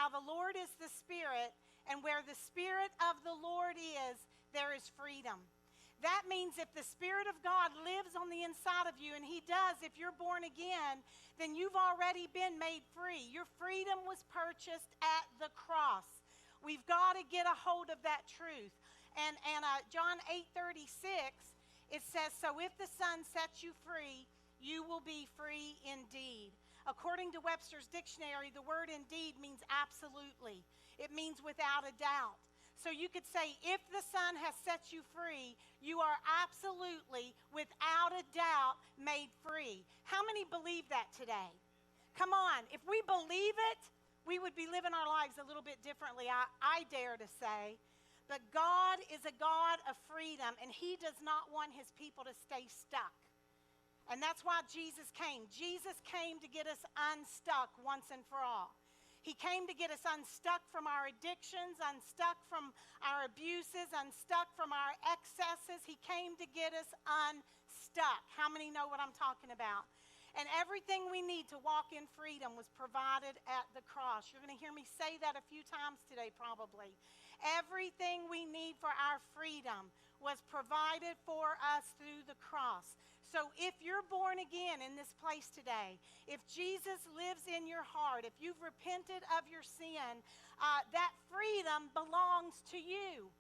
Now the Lord is the Spirit, and where the Spirit of the Lord is, there is freedom. That means if the Spirit of God lives on the inside of you, and He does if you're born again, then you've already been made free. Your freedom was purchased at the cross. We've got to get a hold of that truth. And John 8:36, it says, so if the Son sets you free, you will be free indeed. According to Webster's dictionary, the word indeed means absolutely. It means without a doubt. So you could say, if the Son has set you free, you are absolutely, without a doubt, made free. How many believe that today? Come on, if we believe it, we would be living our lives a little bit differently, I dare to say. But God is a God of freedom, and He does not want His people to stay stuck. And that's why Jesus came. Jesus came to get us unstuck once and for all. He came to get us unstuck from our addictions, unstuck from our abuses, unstuck from our excesses. He came to get us unstuck. How many know what I'm talking about? And everything we need to walk in freedom was provided at the cross. You're going to hear me say that a few times today probably. Everything we need for our freedom was provided for us through the cross. So if you're born again in this place today, if Jesus lives in your heart, if you've repented of your sin, that freedom belongs to you.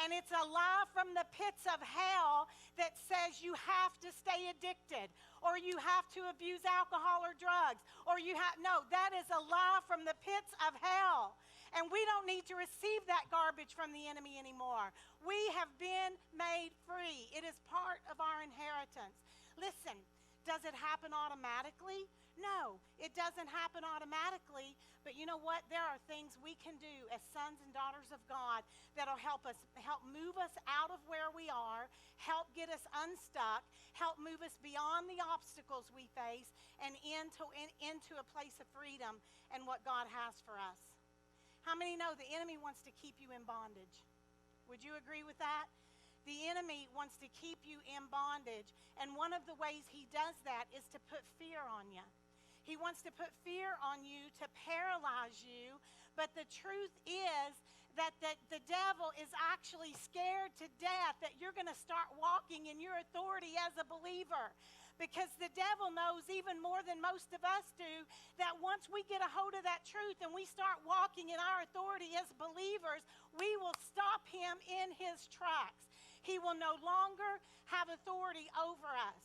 And it's a lie from the pits of hell that says you have to stay addicted, or you have to abuse alcohol or drugs, or no, that is a lie from the pits of hell. And we don't need to receive that garbage from the enemy anymore. We have been made free. It is part of our inheritance. Listen, does it happen automatically? No, it doesn't happen automatically. But you know what? There are things we can do as sons and daughters of God that'll help move us out of where we are, help get us unstuck, help move us beyond the obstacles we face, and into a place of freedom and what God has for us. How many know the enemy wants to keep you in bondage? Would you agree with that? The enemy wants to keep you in bondage, and one of the ways he does that is to put fear on you. He wants to put fear on you to paralyze you, but the truth is that the devil is actually scared to death that you're going to start walking in your authority as a believer, because the devil knows even more than most of us do that once we get a hold of that truth and we start walking in our authority as believers, we will stop him in his tracks. He will no longer have authority over us.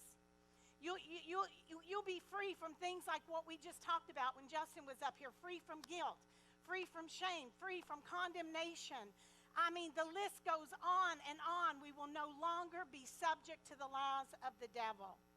You'll be free from things like what we just talked about when Justin was up here, free from guilt, free from shame, free from condemnation. I mean, the list goes on and on. We will no longer be subject to the lies of the devil.